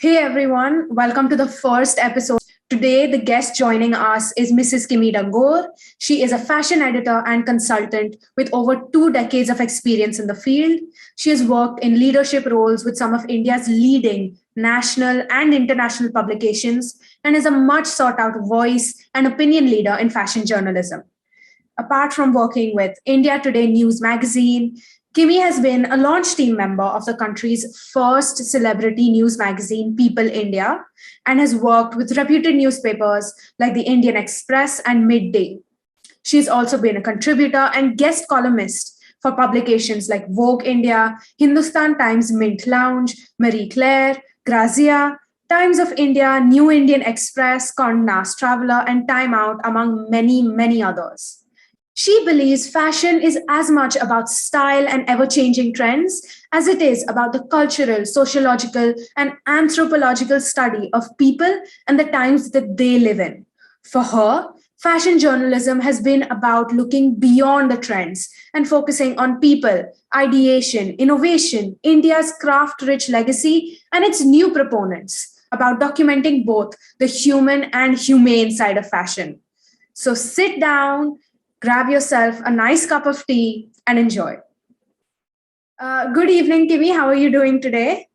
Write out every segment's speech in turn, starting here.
Hey everyone, welcome to the first episode. Today, the guest joining us is Mrs. Kimi Dangor. She is a fashion editor and consultant with over 2 decades of experience in the field. She has worked in leadership roles with some of India's leading national and international publications and is a much sought out voice and opinion leader in fashion journalism. Apart from working with India Today News magazine, Kimi has been a launch team member of the country's first celebrity news magazine, People India, and has worked with reputed newspapers like the Indian Express and Midday. She's also been a contributor and guest columnist for publications like Vogue India, Hindustan Times Mint Lounge, Marie Claire, Grazia, Times of India, New Indian Express, Conde Nast Traveler, and Time Out, among many, many others. She believes fashion is as much about style and ever changing trends as it is about the cultural, sociological, and anthropological study of people and the times that they live in. For her, fashion journalism has been about looking beyond the trends and focusing on people, ideation, innovation, India's craft rich legacy, and its new proponents, about documenting both the human and humane side of fashion. So sit down, grab yourself a nice cup of tea, and enjoy. Good evening, Kimi. How are you doing today?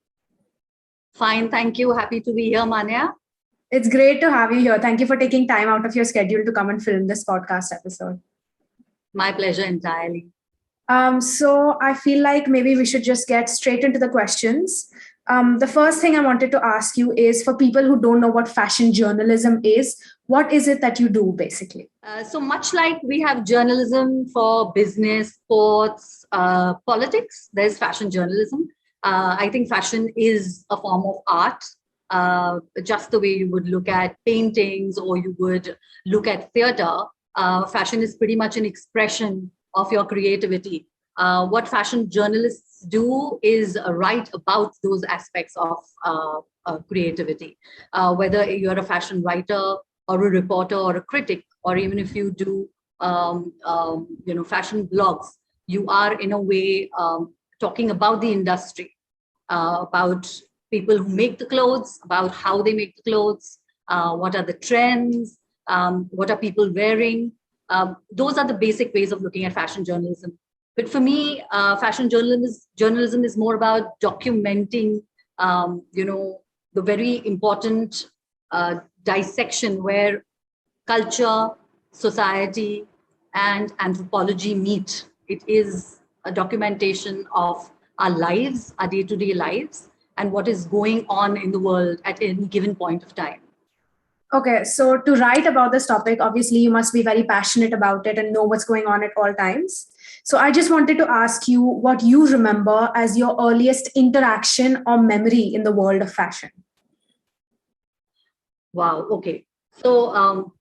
Fine, thank you. Happy to be here, Manya. It's great to have you here. Thank you for taking time out of your schedule to come and film this podcast episode. My pleasure entirely. So I feel like maybe we should just get straight into the questions. The first thing I wanted to ask you is, for people who don't know what fashion journalism is, what is it that you do basically? So much like we have journalism for business, sports, politics, there's fashion journalism. I think fashion is a form of art, just the way you would look at paintings or you would look at theater. Fashion is pretty much an expression of your creativity. What fashion journalists do is write about those aspects of creativity, whether you're a fashion writer or a reporter or a critic, or even if you do fashion blogs, you are in a way talking about the industry, about people who make the clothes, about how they make the clothes, what are the trends, what are people wearing. Those are the basic ways of looking at fashion journalism. But for me, fashion journalism is more about documenting, the very important dissection where culture, society, and anthropology meet. It is a documentation of our lives, our day-to-day lives, and what is going on in the world at any given point of time. Okay, so to write about this topic, obviously you must be very passionate about it and know what's going on at all times. So I just wanted to ask you what you remember as your earliest interaction or memory in the world of fashion. Wow, okay. So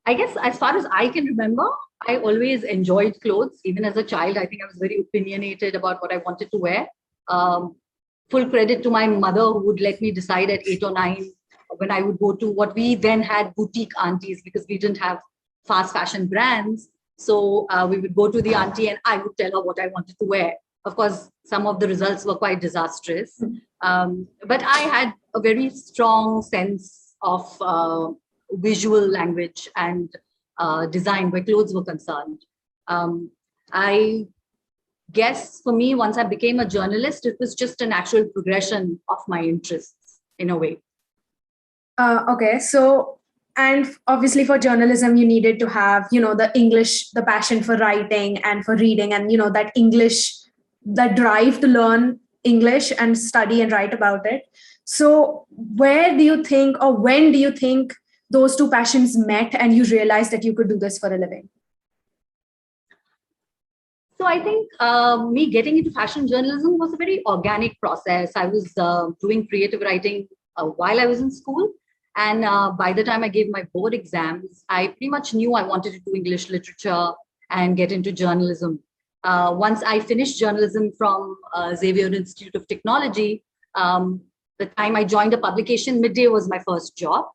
I guess as far as I can remember, I always enjoyed clothes. Even as a child, I think I was very opinionated about what I wanted to wear. Full credit to my mother, who would let me decide at 8 or 9 when I would go to what we then had boutique aunties, because we didn't have fast fashion brands. So we would go to the auntie and I would tell her what I wanted to wear. Of course, some of the results were quite disastrous. But I had a very strong sense of visual language and design where clothes were concerned. I guess for me, once I became a journalist, it was just a natural progression of my interests in a way. Okay, so, and obviously for journalism, you needed to have, the English, the passion for writing and for reading, and, that English, that drive to learn English and study and write about it. So where do you think, or when do you think those two passions met and you realized that you could do this for a living? So I think me getting into fashion journalism was a very organic process. I was doing creative writing while I was in school. And by the time I gave my board exams, I pretty much knew I wanted to do English literature and get into journalism. Once I finished journalism from Xavier Institute of Technology, the time I joined a publication, Midday was my first job.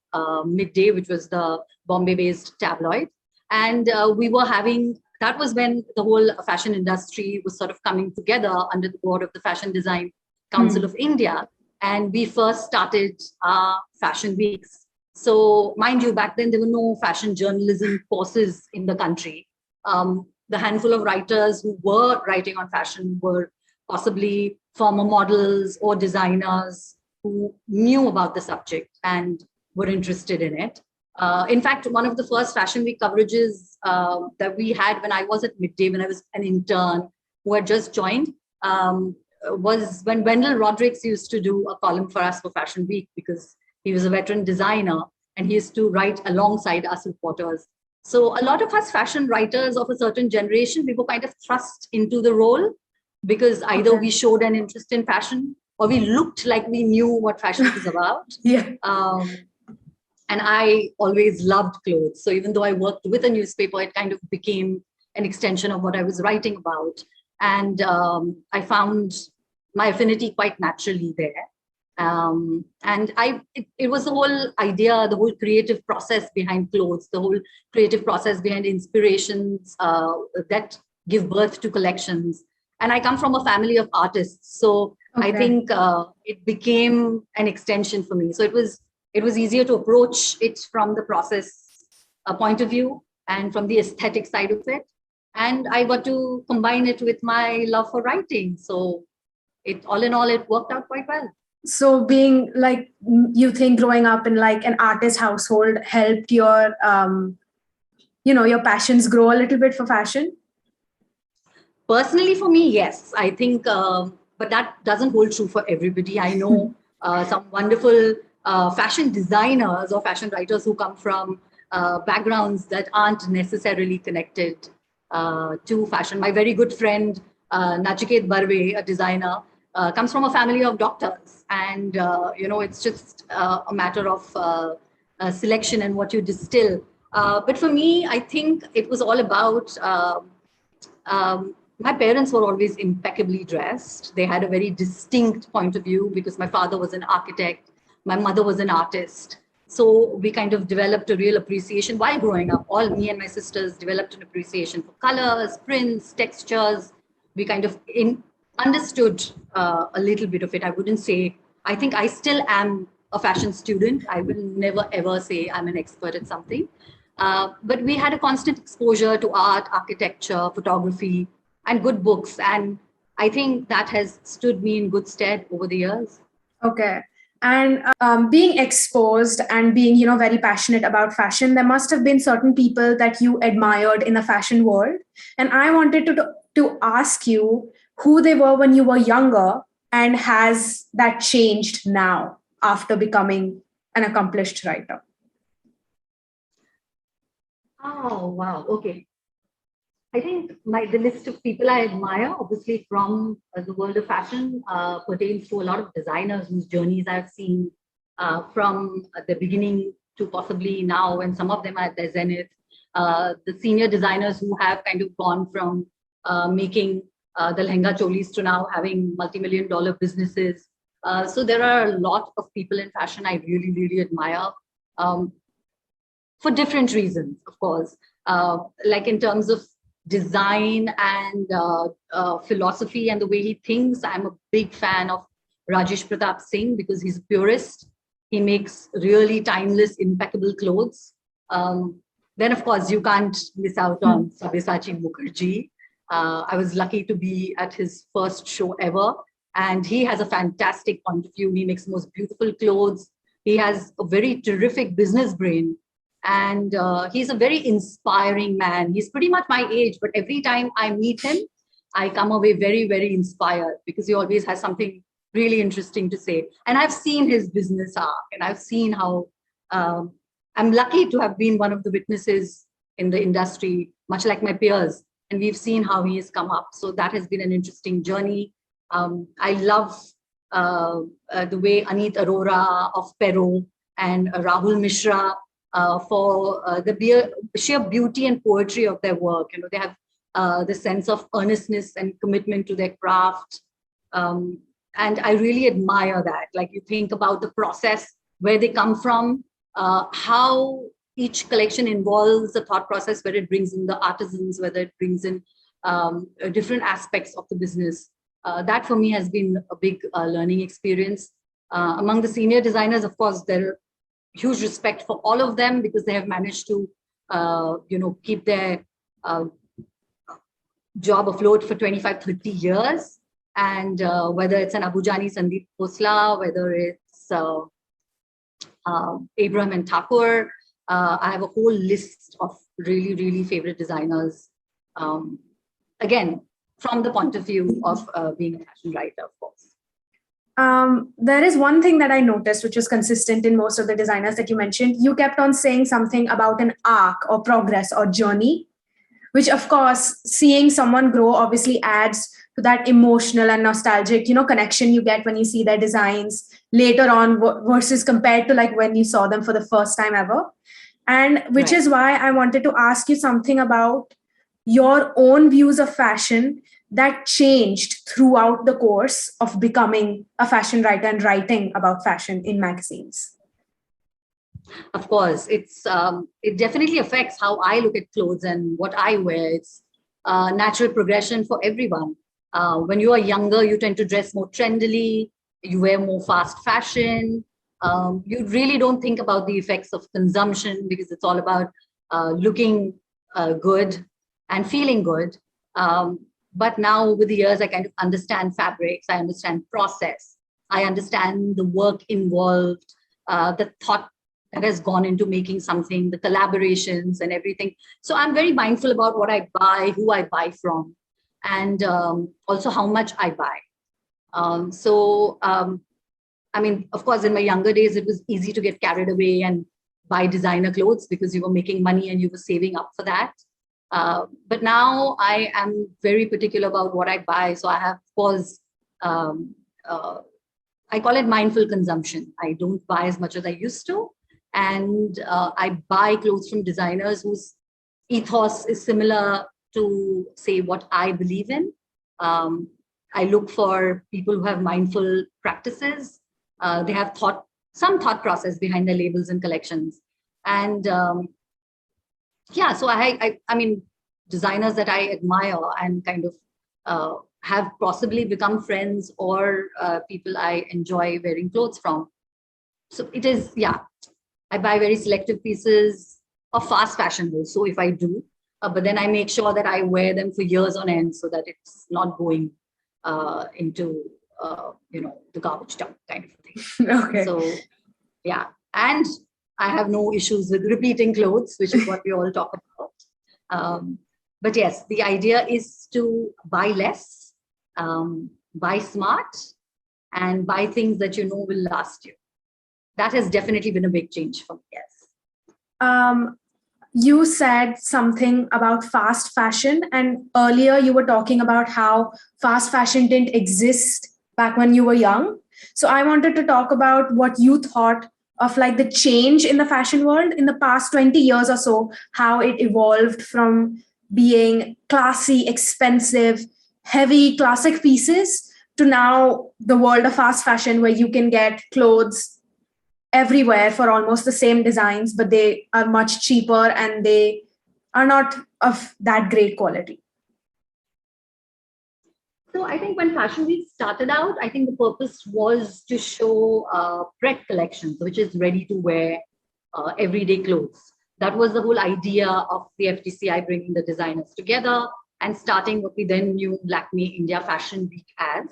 Midday, which was the Bombay-based tabloid. And we were having, that was when the whole fashion industry was sort of coming together under the board of the Fashion Design Council of India. and we first started our fashion weeks. So mind you, back then there were no fashion journalism courses in the country. The handful of writers who were writing on fashion were possibly former models or designers who knew about the subject and were interested in it. In fact, one of the first Fashion Week coverages that we had when I was at Midday, when I was an intern who had just joined, was when Wendell Rodrigues used to do a column for us for Fashion Week, because he was a veteran designer and he used to write alongside us reporters. So a lot of us fashion writers of a certain generation, we were kind of thrust into the role because either we showed an interest in fashion or we looked like we knew what fashion was about. Yeah. And I always loved clothes. So even though I worked with a newspaper, it kind of became an extension of what I was writing about. And I found my affinity quite naturally there. And it was the whole idea, the whole creative process behind clothes, the whole creative process behind inspirations that give birth to collections. And I come from a family of artists. So I think it became an extension for me. So it was easier to approach it from the process point of view and from the aesthetic side of it. And I got to combine it with my love for writing. So all in all, it worked out quite well. So being like, you think growing up in like an artist household helped your, your passions grow a little bit for fashion? Personally, for me, yes. I think, but that doesn't hold true for everybody. I know some wonderful fashion designers or fashion writers who come from backgrounds that aren't necessarily connected to fashion. My very good friend, Nachiket Barve, a designer, comes from a family of doctors. And, it's just a matter of selection and what you distill. But for me, I think it was all about my parents were always impeccably dressed. They had a very distinct point of view because my father was an architect, my mother was an artist. So we kind of developed a real appreciation while growing up. All me and my sisters developed an appreciation for colors, prints, textures. We kind of understood a little bit of it. I wouldn't say, I think I still am a fashion student. I will never ever say I'm an expert at something. But we had a constant exposure to art, architecture, photography, and good books. And I think that has stood me in good stead over the years. Okay. And being exposed and being, very passionate about fashion, there must have been certain people that you admired in the fashion world. And I wanted to ask you who they were when you were younger, and has that changed now after becoming an accomplished writer? Oh, wow. Okay. I think the list of people I admire, obviously from the world of fashion, pertains to a lot of designers whose journeys I've seen from the beginning to possibly now, and some of them are at their zenith. The senior designers who have kind of gone from making the lehenga cholis to now having multi-million-dollar businesses. So there are a lot of people in fashion I really, really admire for different reasons, of course. Like in terms of design and philosophy and the way he thinks, I'm a big fan of Rajesh Pratap Singh because he's a purist. He makes really timeless, impeccable clothes. Then, of course, you can't miss out on Sabyasachi Mukherjee. I was lucky to be at his first show ever. And he has a fantastic point of view. He makes the most beautiful clothes. He has a very terrific business brain. And he's a very inspiring man. He's pretty much my age, but every time I meet him, I come away very, very inspired because he always has something really interesting to say. And I've seen his business arc, and I've seen how I'm lucky to have been one of the witnesses in the industry, much like my peers. And we've seen how he has come up. So that has been an interesting journey. I love the way Aneet Arora of Perot and Rahul Mishra for the sheer beauty and poetry of their work. They have the sense of earnestness and commitment to their craft. And I really admire that. Like, you think about the process, where they come from, how each collection involves a thought process, where it brings in the artisans, whether it brings in different aspects of the business. That for me has been a big learning experience. Among the senior designers, of course, there are huge respect for all of them because they have managed to, keep their job afloat for 25, 30 years. And whether it's an Abujani Sandeep Khosla, whether it's Abraham and Thakur, I have a whole list of really, really favorite designers. Again, from the point of view of being a fashion writer, of course. There is one thing that I noticed, which was consistent in most of the designers that you mentioned. You kept on saying something about an arc or progress or journey, which of course, seeing someone grow obviously adds to that emotional and nostalgic, connection you get when you see their designs later on versus compared to like when you saw them for the first time ever. And which is why I wanted to ask you something about your own views of fashion that changed throughout the course of becoming a fashion writer and writing about fashion in magazines. Of course, it definitely affects how I look at clothes and what I wear. It's a natural progression for everyone. When you are younger, you tend to dress more trendily, you wear more fast fashion. You really don't think about the effects of consumption because it's all about looking good and feeling good. But now with the years, I kind of understand fabrics, I understand process, I understand the work involved, the thought that has gone into making something, the collaborations and everything. So I'm very mindful about what I buy, who I buy from, and also how much I buy. I mean, of course, in my younger days, it was easy to get carried away and buy designer clothes because you were making money and you were saving up for that. But now I am very particular about what I buy. So I have, of course, I call it mindful consumption. I don't buy as much as I used to. And I buy clothes from designers whose ethos is similar to, say, what I believe in. I look for people who have mindful practices. They have some thought process behind their labels and collections. And yeah, so I mean, designers that I admire and kind of have possibly become friends or people I enjoy wearing clothes from. So it is, yeah, I buy very selective pieces of fast fashion also if I do, but then I make sure that I wear them for years on end so that it's not going into, the garbage dump kind of thing. Okay. So, yeah. And I have no issues with repeating clothes, which is what we all talk about. But yes, the idea is to buy less, buy smart, and buy things that you know will last you. That has definitely been a big change for me, yes. You said something about fast fashion, and earlier you were talking about how fast fashion didn't exist back when you were young. So I wanted to talk about what you thought of like the change in the fashion world in the past 20 years or so, how it evolved from being classy, expensive, heavy classic pieces to now the world of fast fashion where you can get clothes everywhere for almost the same designs, but they are much cheaper and they are not of that great quality. So I think when Fashion Week started out, I think the purpose was to show Pret collections, which is ready to wear everyday clothes. That was the whole idea of the FTCI bringing the designers together and starting what we then knew Lakme India Fashion Week as.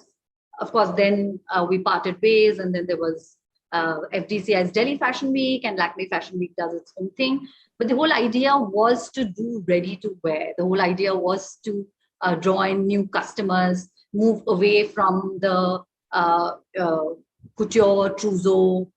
Of course, then we parted ways, and then there was FDCI's Delhi Fashion Week, and Lakme Fashion Week does its own thing. But the whole idea was to do ready to wear. The whole idea was to draw in new customers, move away from the couture, trousseau.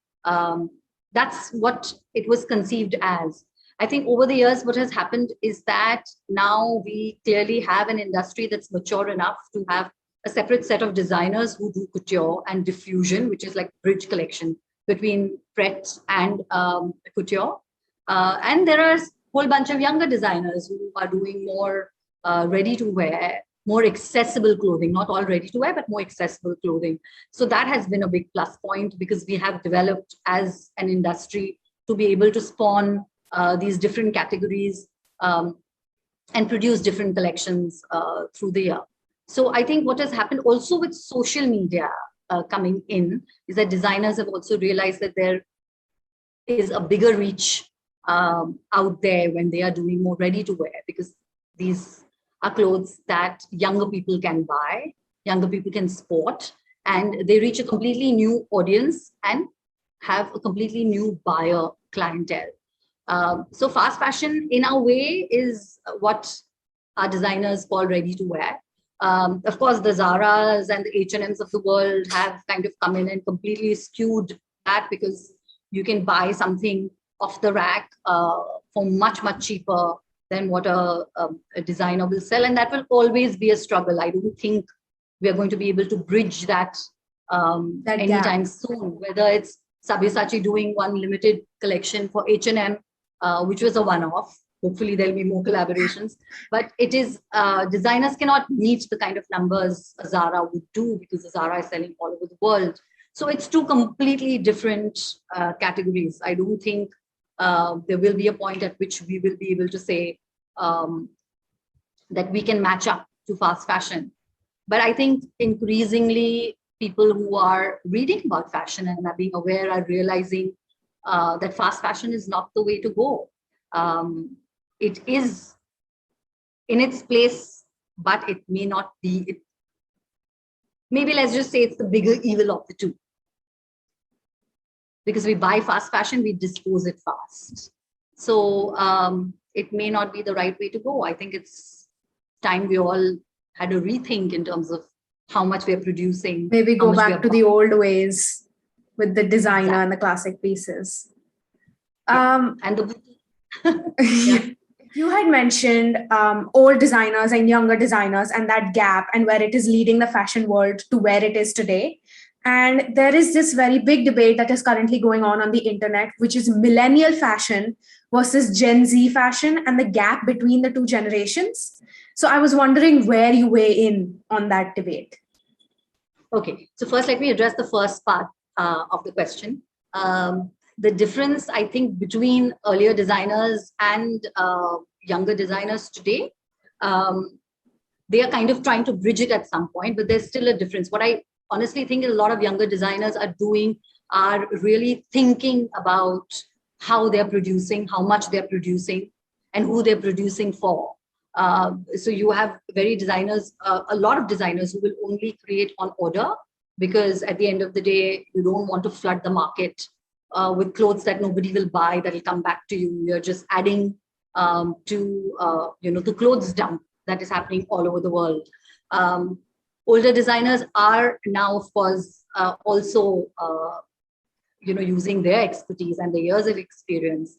That's what it was conceived as. I think over the years, what has happened is that now we clearly have an industry that's mature enough to have a separate set of designers who do couture and diffusion, which is like bridge collection between Pret and couture. And there are a whole bunch of younger designers who are doing more ready to wear, more accessible clothing, not all ready to wear, but more accessible clothing. So that has been a big plus point because we have developed as an industry to be able to spawn these different categories and produce different collections through the year. So I think what has happened also with social media coming in is that designers have also realized that there is a bigger reach out there when they are doing more ready to wear, because these are clothes that younger people can buy, younger people can sport, and they reach a completely new audience and have a completely new buyer clientele. So fast fashion in a way is what our designers call ready to wear. Of course, the Zaras and the H&Ms of the world have kind of come in and completely skewed that, because you can buy something off the rack for much, much cheaper than what a designer will sell. And that will always be a struggle. I don't think we are going to be able to bridge that anytime soon, whether it's Sabyasachi doing one limited collection for H&M, which was a one-off. Hopefully there'll be more collaborations, but it is, designers cannot meet the kind of numbers a Zara would do, because a Zara is selling all over the world. So it's two completely different categories. I don't think there will be a point at which we will be able to say that we can match up to fast fashion. But I think increasingly people who are reading about fashion and are being aware are realizing that fast fashion is not the way to go. It is in its place, but it may not be it. Maybe let's just say it's the bigger evil of the two. Because we buy fast fashion, we dispose it fast. So it may not be the right way to go. I think it's time we all had a rethink in terms of how much we're producing. Maybe go back to the old ways with the designer and the classic pieces. And the yeah. You had mentioned old designers and younger designers and that gap and where it is leading the fashion world to where it is today. And there is this very big debate that is currently going on the internet, which is millennial fashion versus Gen Z fashion and the gap between the two generations. So I was wondering where you weigh in on that debate. Okay, so first let me address the first part of the question. The difference, I think, between earlier designers and younger designers today, they are kind of trying to bridge it at some point, but there's still a difference. What I honestly think a lot of younger designers are doing are really thinking about how they're producing, how much they're producing, and who they're producing for. So you have a lot of designers who will only create on order, because at the end of the day, you don't want to flood the market with clothes that nobody will buy, that will come back to you. You're just adding to the clothes dump that is happening all over the world. Older designers are now, of course, also using their expertise and their years of experience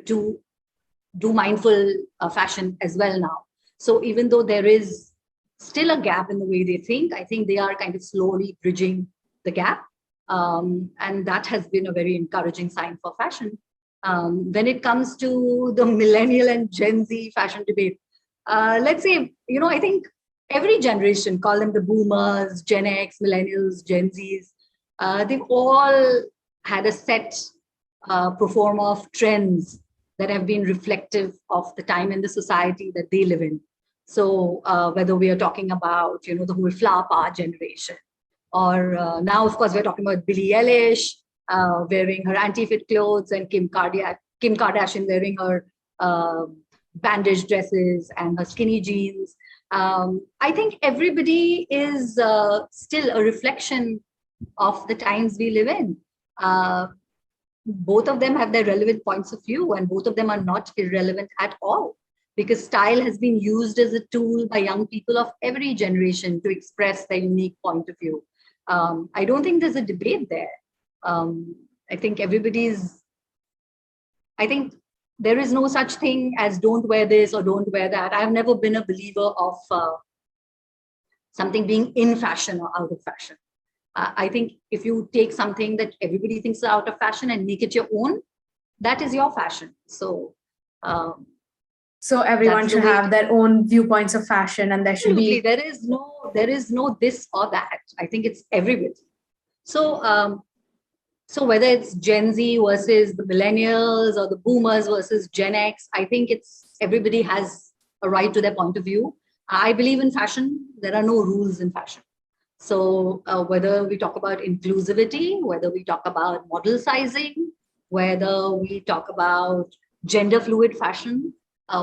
to do mindful fashion as well now. So even though there is still a gap in the way they think, I think they are kind of slowly bridging the gap. And that has been a very encouraging sign for fashion. When it comes to the millennial and Gen Z fashion debate, let's say, I think every generation, call them the boomers, Gen X, millennials, Gen Zs, they've all had a set pro forma of trends that have been reflective of the time in the society that they live in. So whether we are talking about, the whole flower power generation, or now, of course, we're talking about Billie Eilish wearing her anti-fit clothes, and Kim Kardashian wearing her bandaged dresses and her skinny jeans. I think everybody is still a reflection of the times we live in. Both of them have their relevant points of view, and both of them are not irrelevant at all, because style has been used as a tool by young people of every generation to express their unique point of view. I don't think there's a debate there. I think there is no such thing as don't wear this or don't wear that. I've never been a believer of something being in fashion or out of fashion. I think if you take something that everybody thinks is out of fashion and make it your own, that is your fashion. So everyone should have their own viewpoints of fashion, and there should be. There is no this or that. I think it's everybody. So whether it's Gen Z versus the millennials or the boomers versus Gen X, I think everybody has a right to their point of view. I believe in fashion. There are no rules in fashion. So whether we talk about inclusivity, whether we talk about model sizing, whether we talk about gender fluid fashion,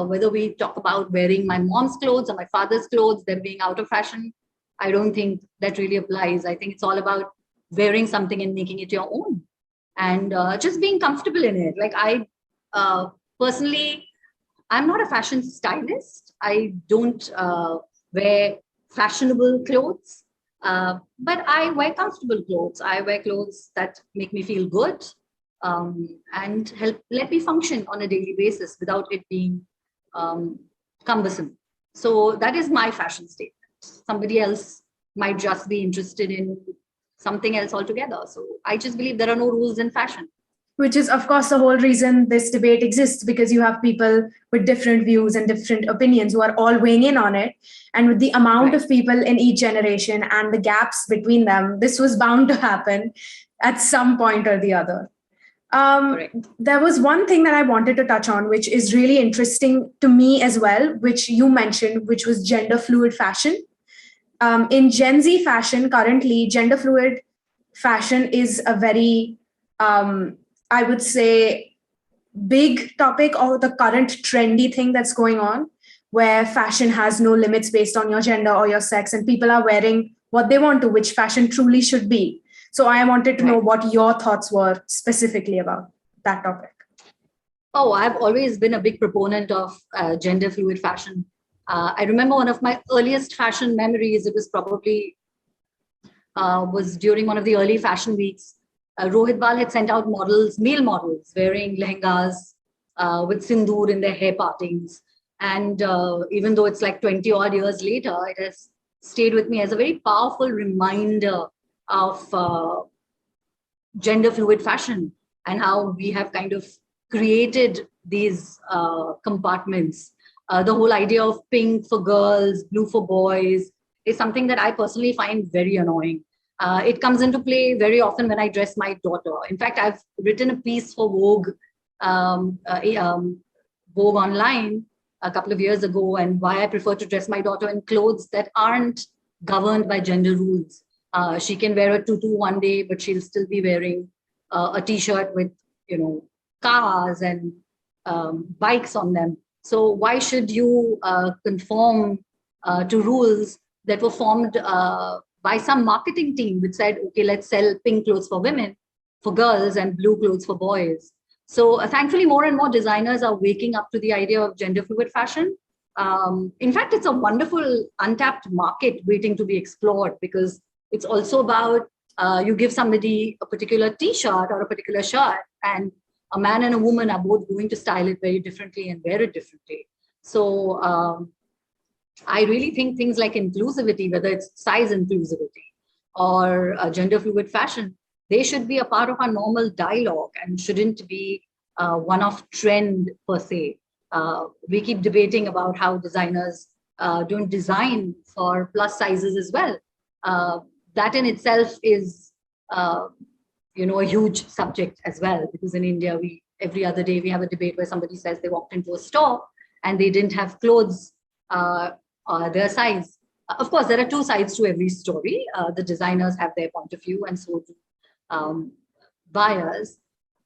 whether we talk about wearing my mom's clothes or my father's clothes, them being out of fashion, I don't think that really applies. I think it's all about wearing something and making it your own and just being comfortable in it. Like personally, I'm not a fashion stylist. I don't wear fashionable clothes, but I wear comfortable clothes. I wear clothes that make me feel good and let me function on a daily basis without it being cumbersome. So that is my fashion statement. Somebody else might just be interested in something else altogether. So I just believe there are no rules in fashion. Which is, of course, the whole reason this debate exists, because you have people with different views and different opinions who are all weighing in on it. And with the amount of people in each generation and the gaps between them, this was bound to happen at some point or the other. There was one thing that I wanted to touch on, which is really interesting to me as well, which you mentioned, which was gender fluid fashion. In Gen Z fashion, currently, gender fluid fashion is a very I would say, big topic, or the current trendy thing that's going on, where fashion has no limits based on your gender or your sex, and people are wearing what they want to, which fashion truly should be. So I wanted to know what your thoughts were specifically about that topic. Oh, I've always been a big proponent of gender fluid fashion. I remember one of my earliest fashion memories, it was probably was during one of the early fashion weeks. Rohit Bal had sent out models, male models, wearing lehengas with sindoor in their hair partings. And even though it's like 20 odd years later, it has stayed with me as a very powerful reminder of gender fluid fashion and how we have kind of created these compartments. The whole idea of pink for girls, blue for boys is something that I personally find very annoying. It comes into play very often when I dress my daughter. In fact, I've written a piece for Vogue, Vogue Online a couple of years ago, and why I prefer to dress my daughter in clothes that aren't governed by gender rules. She can wear a tutu one day, but she'll still be wearing a t-shirt with, cars and bikes on them. So why should you conform to rules that were formed by some marketing team which said, okay, let's sell pink clothes for women, for girls, and blue clothes for boys. So thankfully, more and more designers are waking up to the idea of gender fluid fashion. In fact, it's a wonderful untapped market waiting to be explored, because it's also about you give somebody a particular t-shirt or a particular shirt, and a man and a woman are both going to style it very differently and wear it differently. So I really think things like inclusivity, whether it's size inclusivity or gender fluid fashion, they should be a part of our normal dialogue and shouldn't be one-off trend per se. We keep debating about how designers don't design for plus sizes as well. That in itself is, a huge subject as well, because in India, every other day we have a debate where somebody says they walked into a store and they didn't have clothes their size. Of course, there are two sides to every story. The designers have their point of view, and so do buyers.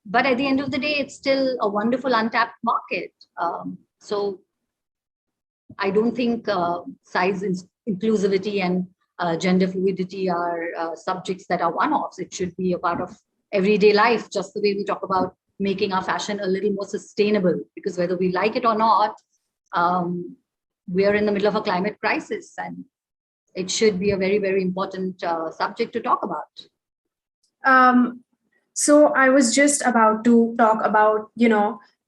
But at the end of the day, it's still a wonderful untapped market. So I don't think size inclusivity and gender fluidity are subjects that are one-offs. It should be a part of everyday life, just the way we talk about making our fashion a little more sustainable, because whether we like it or not, we are in the middle of a climate crisis, and it should be a very, very important subject to talk about. So I was just about to talk about,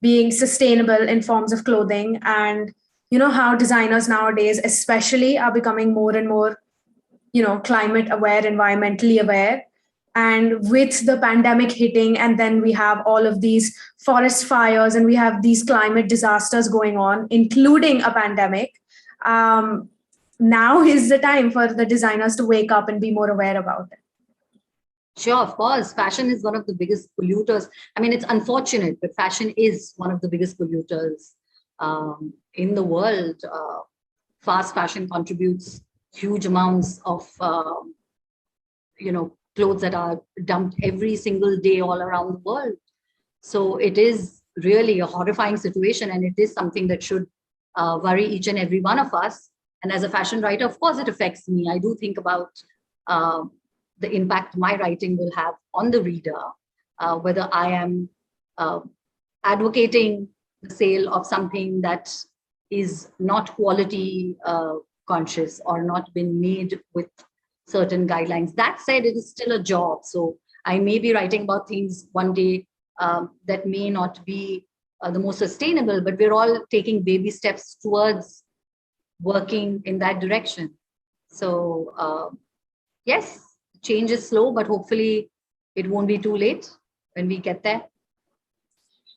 being sustainable in forms of clothing, and, how designers nowadays, especially, are becoming more and more, climate aware, environmentally aware. And with the pandemic hitting, and then we have all of these forest fires, and we have these climate disasters going on, including a pandemic. Now is the time for the designers to wake up and be more aware about it. Sure, of course. Fashion is one of the biggest polluters. I mean, it's unfortunate, but fashion is one of the biggest polluters in the world. Fast fashion contributes huge amounts of clothes that are dumped every single day all around the world. So it is really a horrifying situation, and it is something that should worry each and every one of us. And as a fashion writer, of course, it affects me. I do think about the impact my writing will have on the reader, whether I am advocating the sale of something that is not quality conscious or not been made with certain guidelines. That said, it is still a job. So I may be writing about things one day that may not be the most sustainable, but we're all taking baby steps towards working in that direction. So yes, change is slow, but hopefully it won't be too late when we get there.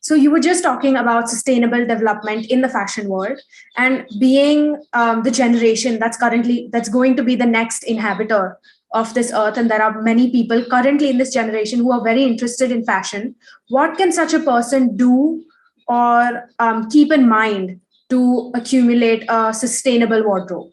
So you were just talking about sustainable development in the fashion world, and being the generation that's going to be the next inhabitor of this earth, and there are many people currently in this generation who are very interested in fashion. What can such a person do or keep in mind to accumulate a sustainable wardrobe?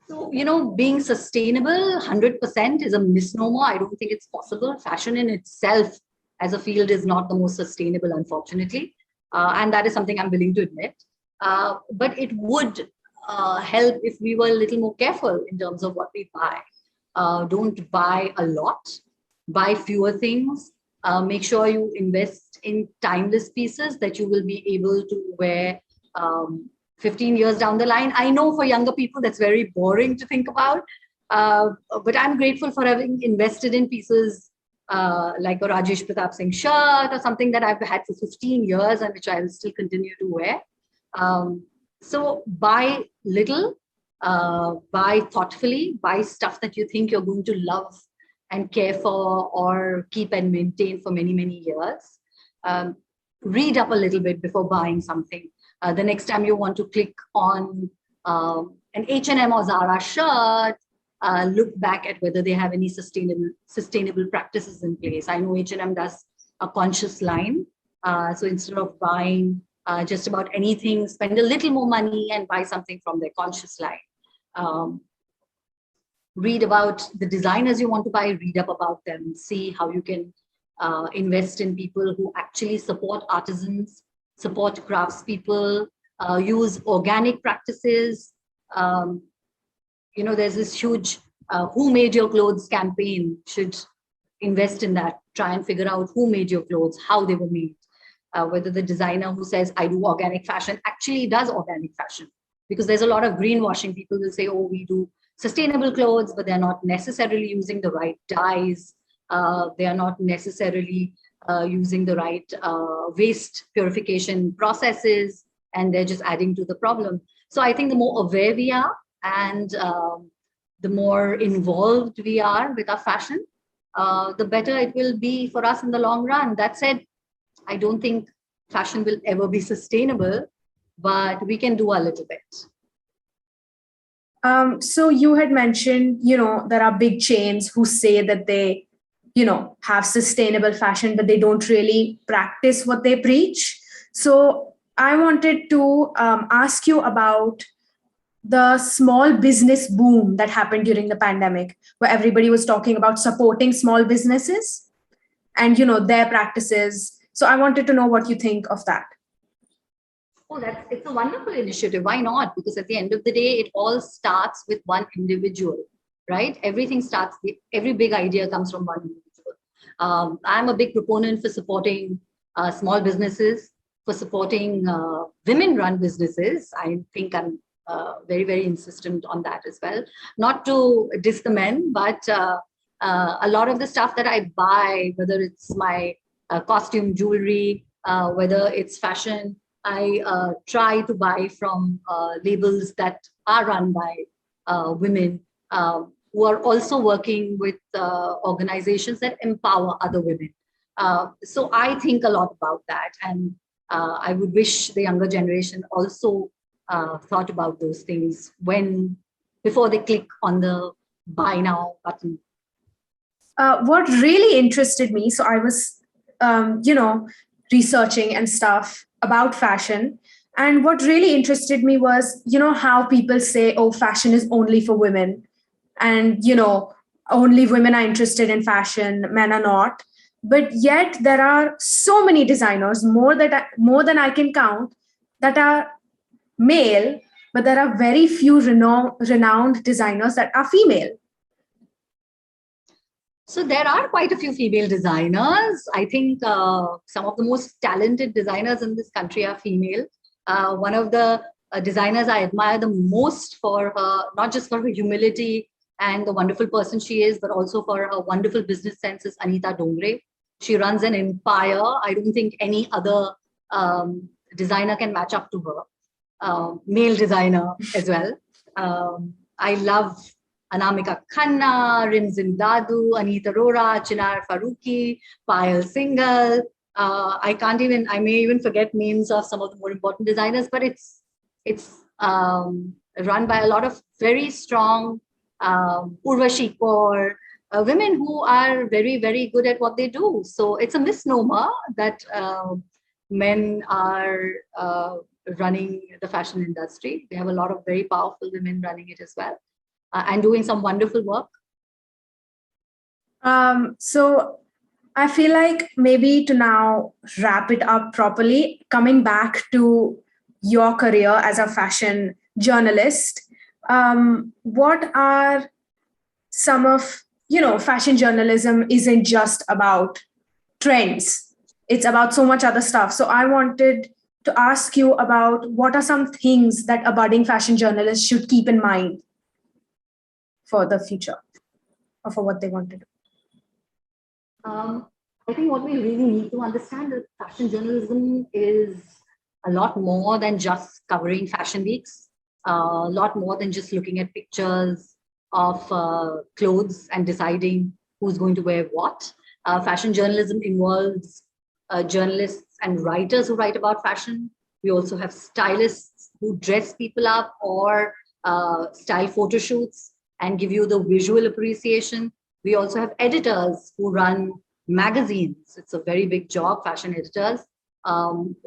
So, being sustainable 100% is a misnomer. I don't think it's possible. Fashion in itself as a field is not the most sustainable, unfortunately. And that is something I'm willing to admit. But it would help if we were a little more careful in terms of what we buy. Don't buy a lot, buy fewer things. Make sure you invest in timeless pieces that you will be able to wear 15 years down the line. I know for younger people, that's very boring to think about. But I'm grateful for having invested in pieces like a Rajesh Pratap Singh shirt or something that I've had for 15 years and which I will still continue to wear. So buy little, buy thoughtfully, buy stuff that you think you're going to love and care for or keep and maintain for many, many years. Read up a little bit before buying something. The next time you want to click on an H&M or Zara shirt, look back at whether they have any sustainable practices in place. I know H&M does a conscious line. So instead of buying just about anything, spend a little more money and buy something from their conscious line. Read about the designers you want to buy, read up about them, see how you can invest in people who actually support artisans, support craftspeople, use organic practices. There's this huge Who Made Your Clothes campaign. Should invest in that. Try and figure out who made your clothes, how they were made, whether the designer who says, I do organic fashion, actually does organic fashion. Because there's a lot of greenwashing. People will say, oh, we do sustainable clothes, but they're not necessarily using the right dyes. They are not necessarily using the right waste purification processes, and they're just adding to the problem. So I think the more aware we are and the more involved we are with our fashion, the better it will be for us in the long run. That said, I don't think fashion will ever be sustainable, but we can do a little bit. So you had mentioned, there are big chains who say that they, have sustainable fashion, but they don't really practice what they preach. So I wanted to ask you about the small business boom that happened during the pandemic, where everybody was talking about supporting small businesses and, their practices. So I wanted to know what you think of that. Oh, it's a wonderful initiative. Why not? Because at the end of the day, it all starts with one individual, right? Every big idea comes from one individual. I'm a big proponent for supporting small businesses, for supporting women-run businesses. I think I'm very, very insistent on that as well. Not to diss the men, but a lot of the stuff that I buy, whether it's my costume jewelry, whether it's fashion, I try to buy from labels that are run by women who are also working with organizations that empower other women. So I think a lot about that. And I would wish the younger generation also thought about those things before they click on the buy now button. What really interested me, so I was, researching and stuff about fashion. And what really interested me was, how people say, oh, fashion is only for women. and only women are interested in fashion, men are not. But yet there are so many designers, more than I can count, that are male, but there are very few renowned designers that are female. So there are quite a few female designers. I think some of the most talented designers in this country are female. One of the designers I admire the most for her, not just for her humility and the wonderful person she is, but also for her wonderful business sense, is Anita Dongre. She runs an empire. I don't think any other designer can match up to her. Male designer as well. I love Anamika Khanna, Rimzin Dadu, Anita Arora, Chinar Faruqi, Payal Singhal. I may even forget names of some of the more important designers, but it's run by a lot of very strong Urvashi Kaur, women who are very, very good at what they do. So it's a misnomer that men are running the fashion industry. They have a lot of very powerful women running it as well, and doing some wonderful work. So I feel like maybe to now wrap it up properly, coming back to your career as a fashion journalist, what are some of, fashion journalism isn't just about trends, it's about so much other stuff. So I wanted to ask you about what are some things that a budding fashion journalist should keep in mind for the future or for what they want to do. I think what we really need to understand is fashion journalism is a lot more than just covering fashion weeks, a lot more than just looking at pictures of clothes and deciding who's going to wear what. Fashion journalism involves journalists and writers who write about fashion. We also have stylists who dress people up or style photo shoots and give you the visual appreciation. We also have editors who run magazines. It's a very big job, fashion editors.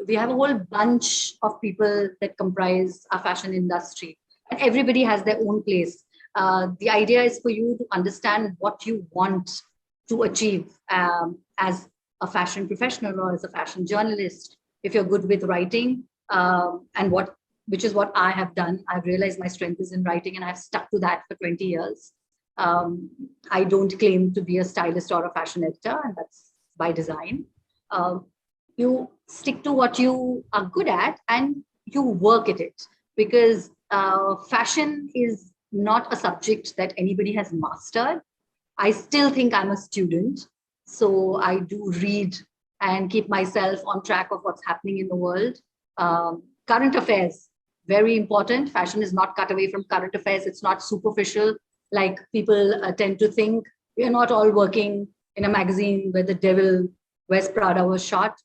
We have a whole bunch of people that comprise our fashion industry, and everybody has their own place. The idea is for you to understand what you want to achieve as a fashion professional or as a fashion journalist. If you're good with writing, which is what I have done, I've realized my strength is in writing, and I've stuck to that for 20 years. I don't claim to be a stylist or a fashion editor, and that's by design. You stick to what you are good at and you work at it, because fashion is not a subject that anybody has mastered. I still think I'm a student, so I do read and keep myself on track of what's happening in the world. Current affairs, very important. Fashion is not cut away from current affairs. It's not superficial like people tend to think. We are not all working in a magazine where the devil wears Prada was shot.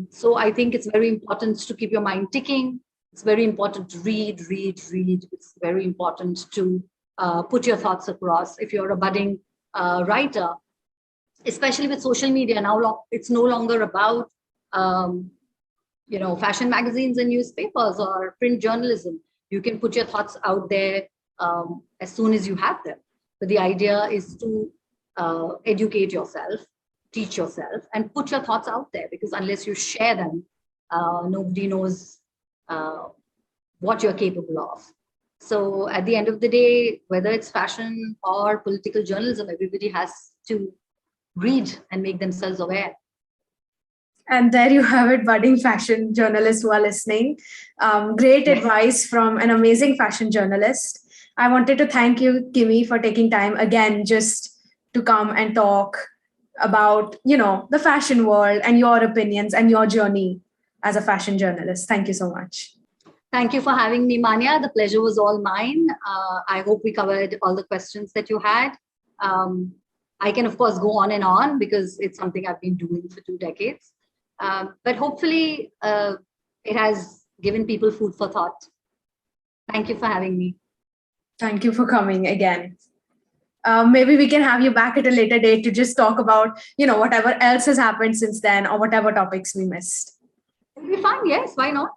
So I think it's very important to keep your mind ticking. It's very important to read. It's very important to put your thoughts across. If you're a budding writer, especially with social media now, it's no longer about fashion magazines and newspapers or print journalism. You can put your thoughts out there as soon as you have them. But the idea is to educate yourself, teach yourself, and put your thoughts out there, because unless you share them, nobody knows what you're capable of. So at the end of the day, whether it's fashion or political journalism, everybody has to read and make themselves aware. And there you have it, budding fashion journalists who are listening. Great advice from an amazing fashion journalist. I wanted to thank you, Kimi, for taking time again just to come and talk about, the fashion world and your opinions and your journey as a fashion journalist. Thank you so much. Thank you for having me, Manya. The pleasure was all mine. I hope we covered all the questions that you had. I can, of course, go on and on because it's something I've been doing for 2 decades. But hopefully, it has given people food for thought. Thank you for having me. Thank you for coming again. Maybe we can have you back at a later date to just talk about, whatever else has happened since then or whatever topics we missed. It'll be fun. Yes, why not?